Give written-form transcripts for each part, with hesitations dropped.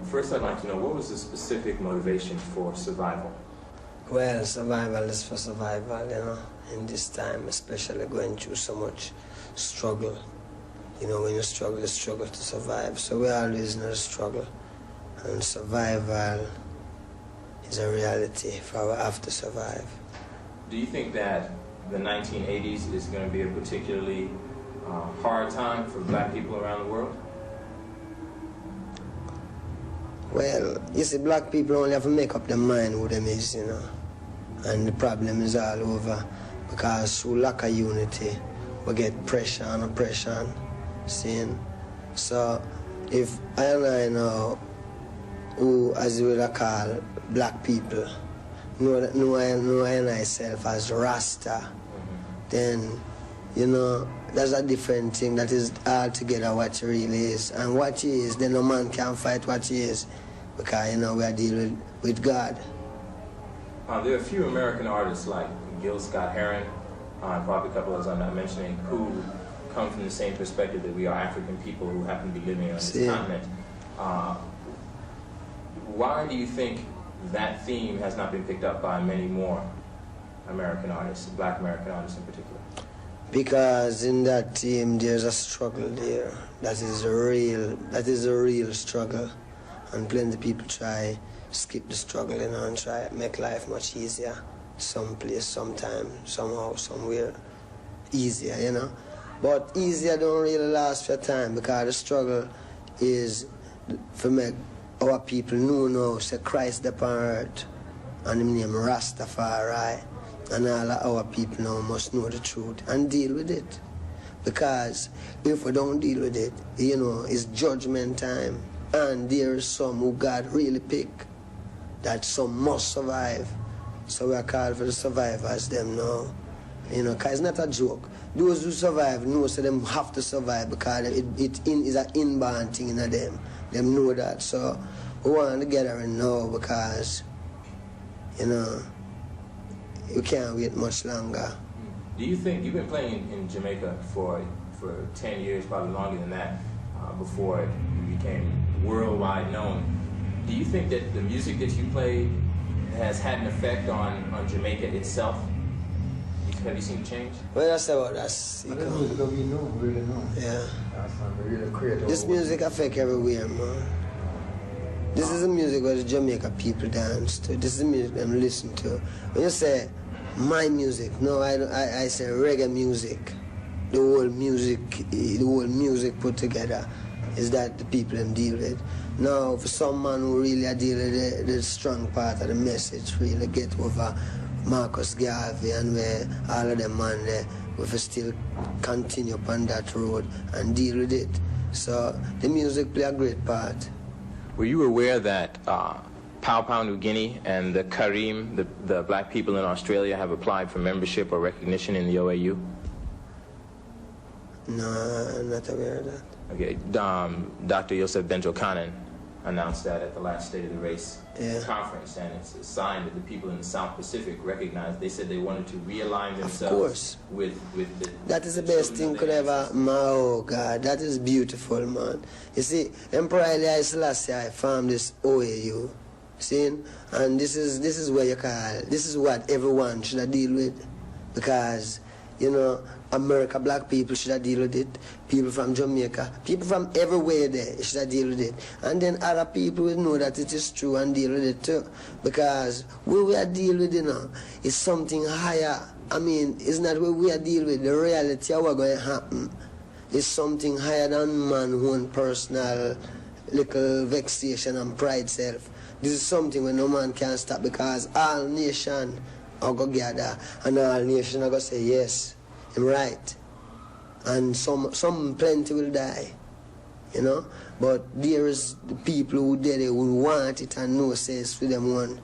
First, I'd like to know, what was the specific motivation for survival? Well, survival is for survival, you know, in this time, especially going through so much struggle. You know, when you struggle to survive. So we always know the struggle. And survival is a reality for we have to survive. Do you think that the 1980s is going to be a particularly hard time for black people around the world? Well, you see, black people only have to make up their mind who them is, you know. And the problem is all over because through lack of unity, we get pressure and oppression, seeing. So if I know who, as you would call black people, know I myself as Rasta, then, you know, that's a different thing. That is altogether what he really is. And what he is, then no man can fight what he is because, you know, we are dealing with God. There are a few American artists like Gil Scott-Heron, and probably a couple others I'm not mentioning, who come from the same perspective that we are African people who happen to be living on this continent. Why do you think that theme has not been picked up by many more American artists, black American artists in particular? Because in that theme there's a struggle there. That is a real struggle. And plenty of people try skip the struggle, you know, and try to make life much easier. Someplace, sometime, somehow, somewhere easier, you know. But easier don't really last for time because the struggle is for make our people know now, say Christ upon earth, and him name Rastafari, and all of our people now must know the truth and deal with it. Because if we don't deal with it, you know, it's judgment time, and there is some who God really pick, that some must survive. So we are called for the survivors, them now. You know, because it's not a joke. Those who survive know so them have to survive because it is an inborn thing in them. Them know that. So we want to get her now because, you know, you can't wait much longer. Do you think, you've been playing in Jamaica for 10 years, probably longer than that, before you became worldwide known. Do you think that the music that you play has had an effect on Jamaica itself? Have you seen change? Well, that's about that. We really know. Yeah. That's really creative. This music affect everywhere, man. This is the music where the Jamaica people dance to. This is the music them listen to. When you say my music, no, I say reggae music. The whole music put together is that the people them deal with. Now, for some man who really deal with the strong part of the message, really get over Marcus Garvey and where all of them man there, we still continue upon that road and deal with it. So the music play a great part. Were you aware that Papua New Guinea and the Karim, the black people in Australia, have applied for membership or recognition in the OAU? No, I'm not aware of that. Okay, Dr. Yosef Benjokanan announced that at the last State of the Race conference, and it's a sign that the people in the South Pacific recognized. They said they wanted to realign themselves with the... That is the best thing could ever... Oh, God, that is beautiful, man. You see, Emperor Haile Selassie formed this OAU, see? And this is where you call... This is what everyone should deal with, because, you know, America, black people should deal with it. People from Jamaica, people from everywhere there should deal with it. And then other people will know that it is true and deal with it too. Because what we are dealing with, you know, is something higher. I mean, it's not what we are dealing with. The reality of what's going to happen is something higher than man's own personal little vexation and pride self. This is something where no man can stop because all nations are going to gather and all nations are going to say yes. I'm right, and some plenty will die, you know. But there is the people who did it who want it and know says for them one,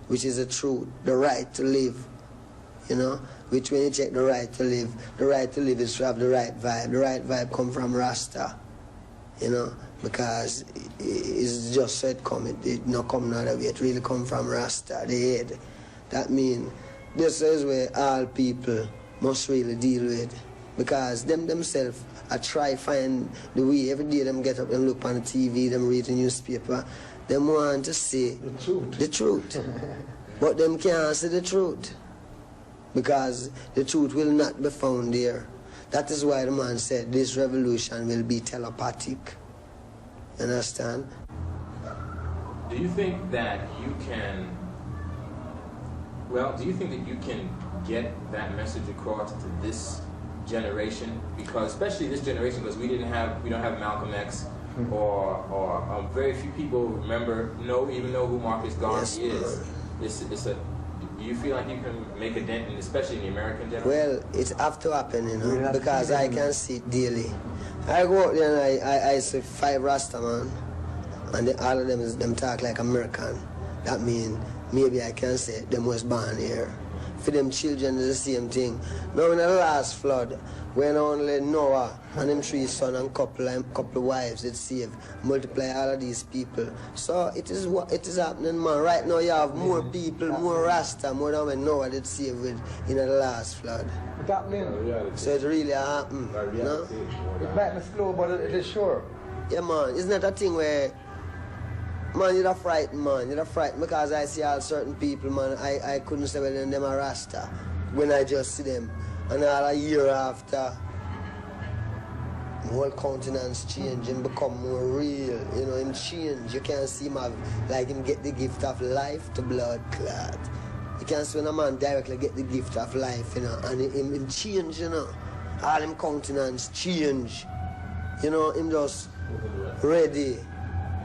which is the truth, the right to live, you know. Which when you check the right to live is to have the right vibe. The right vibe come from Rasta, you know, because it's just so it come. It not come another way. It really come from Rasta, the head. That means this is where all people must really deal with, because themselves I try find the way every day them get up and look on the TV, them read the newspaper, them want to see the truth. But them can't see the truth because the truth will not be found there. That is why the man said this revolution will be telepathic. Understand? Do you think that you can, do you think that you can get that message across to this generation? Because especially this generation, because we don't have Malcolm X, or very few people even know who Marcus Garvey is. Do you feel like you can make a dent, especially in the American generation? Well, it's have to happen, you know, because I can see it daily. I go out there and I see 5 Rasta man, and all of them talk like American. That means maybe I can say them was born here. For them children is the same thing. Now in the last flood, when only Noah and them 3 sons and couple wives did save, multiply all of these people. So it is what it is happening, man. Right now you have more people, more Rasta, more than when Noah did save with in the last flood. It's happening. So it really happened. No? It might be slow, but it is sure. Yeah, man. It's not a thing where, man, you're frightened, man. You're frightened because I see all certain people, man. I couldn't say, well, them are Rasta when I just see them. And all a year after, the whole countenance change and become more real. You know, him change. You can't see him have, like him get the gift of life to blood clot. You can't see when a man directly get the gift of life, you know, and him change, you know. All him countenance change. You know, him just ready.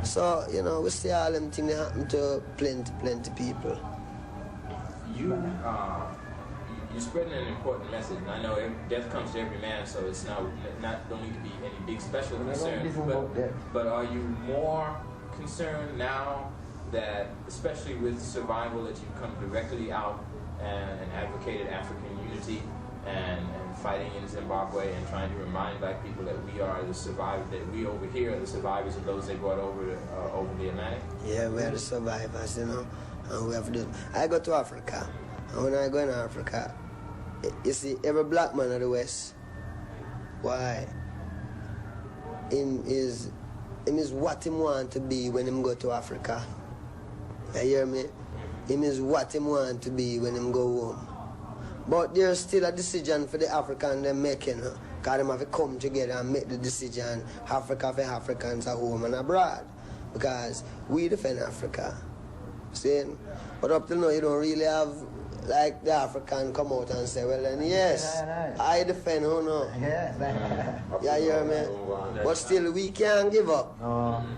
So, you know, we see all them things that happen to plenty people. You're spreading an important message, and I know death comes to every man, so it's don't need to be any big special concern. But are you more concerned now that, especially with survival, that you've come directly out and advocated African unity and fighting in Zimbabwe and trying to remind black people that we are the survivors, that we over here are the survivors of those they brought over the Atlantic? Yeah, we are the survivors, you know, and we have to. I go to Africa, and when I go in Africa, you see, every black man of the West, why? Him is what him want to be when him go to Africa. You hear me? Him is what him want to be when him go home. But there's still a decision for the African them making, because them have to come together and make the decision, Africa for Africans at home and abroad. Because we defend Africa. See? But up till now you don't really have like the African come out and say, well then yes, I defend who no. Yeah, you hear me? But still we can't give up.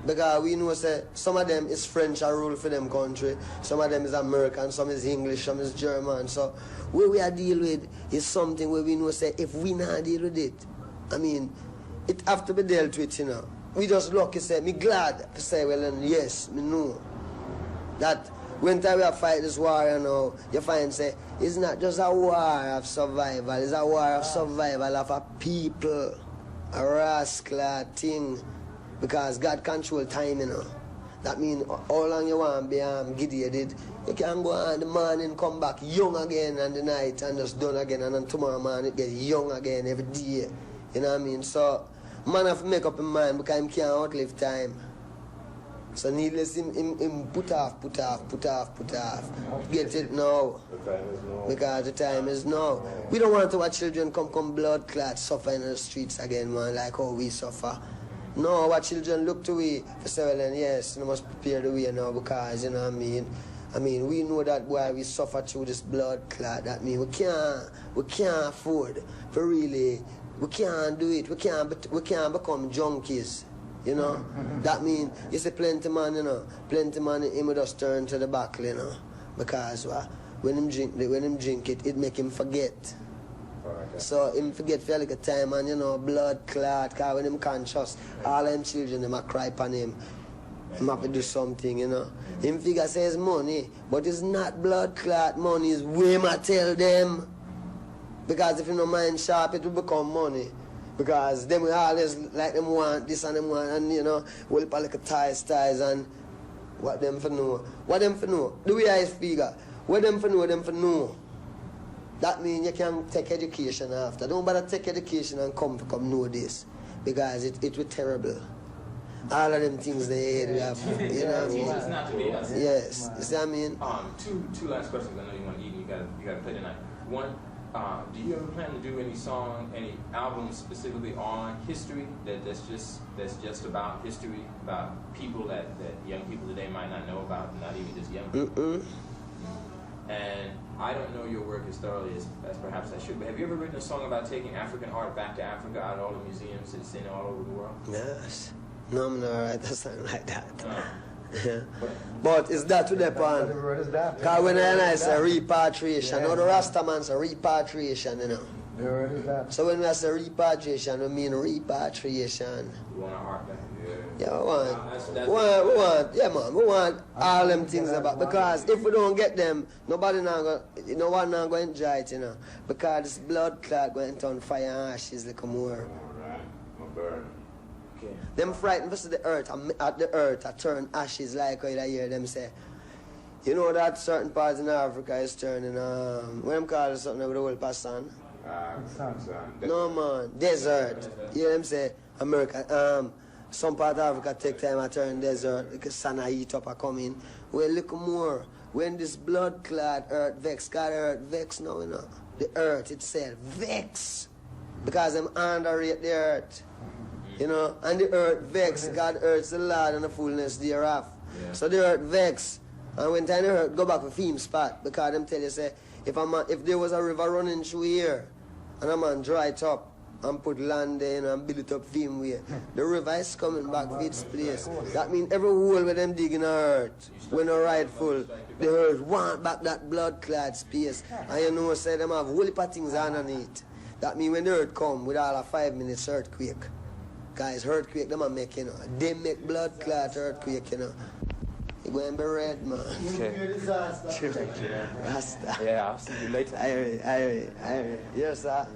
Because we know say some of them is French a rule for them country, some of them is American, some is English, some is German. So what we are deal with is something where we know say if we not deal with it, I mean, it have to be dealt with, you know. We just lucky say, me glad to say, well then yes, me know that when time we have fight this war, you know, you find say it's not just a war of survival, it's a war of survival of a people, a rascal thing, because God control time, you know. That means how long you want to be giddy-headed, you can go on the morning, come back young again, and the night and just done again, and then tomorrow morning it get young again every day. You know what I mean? So man have to make up his mind because he can't outlive time. So needless him put off. Get it now. Because the time is now. We don't want our children come blood clot suffer in the streets again, man, like how we suffer. No, our children look to we for say, well, yes, we must prepare the way now because, you know what I mean? I mean, we know that why we suffer through this blood clot. That means we can't afford for really, we can't do it. We can't become junkies. You know, that means you see plenty man, you know, plenty man him would just turn to the back, you know, because when him drink it, it make him forget. So him forget for like a time and you know blood clot, because when him conscious, all them children them a cry upon him. Him have to do something, you know. Him figure says money, but it's not blood clot money, it's way I tell them. Because if you no mind sharp, it will become money. Because them we always like them want this and them want, and you know, we'll put like a ties and what them for know. What them for know? The way I figure, what them for know, That means you can take education after. Don't bother take education and come know this. Because it was terrible. All of them things they have, you know what I mean? It's not to be us. Yes, you see what I mean? Two last questions. I know you want to eat and you gotta play tonight. One, do you ever plan to do any albums specifically on history that's just about history, about people that young people today might not know about, not even just young people? And I don't know your work as thoroughly as perhaps I should, but have you ever written a song about taking African art back to Africa, out of all the museums it's in all over the world? Yes. No, I'm not write a song like that. Yeah. But it's that to the point. Because when I say repatriation, now the Rastaman say repatriation, you know. So when we say repatriation, we mean repatriation. You want our art back? Yeah, we want all them things about, because if we don't get them, no one not going to enjoy it, you know. Because this blood clot going to turn fire and ashes like more. Alright, my burn. Okay. Them frightened versus the earth, at the earth, I turn ashes like how you hear them say. You know that certain parts in Africa is turning, what them call it, something with the whole person? No man, desert. You hear them say, America, some part of Africa take time to turn desert, because sun heat up and come in. Well, look more, when this blood clot earth vex, God earth vex now, you know. The earth itself vex, because them underrate the earth. You know, and the earth vex, God earth's the Lord and the fullness thereof. Yeah. So the earth vex, and when time the earth go back to theme spot, because them tell you say, if there was a river running through here, and a man dry it up, and put land there, you know, and build it up theme way, the river is coming back to its place. That means every hole where them dig in the earth, when they're rightful, the earth want back that blood clad space. And you know, say them have whole heap of things underneath. That means when the earth come with all a 5 minutes earthquake, guys, earthquake, them a make, you know. They make blood clot earthquake, you know. You go and be red, man. Okay. Rasta. Yeah, I'll see you later. I Yes, sir.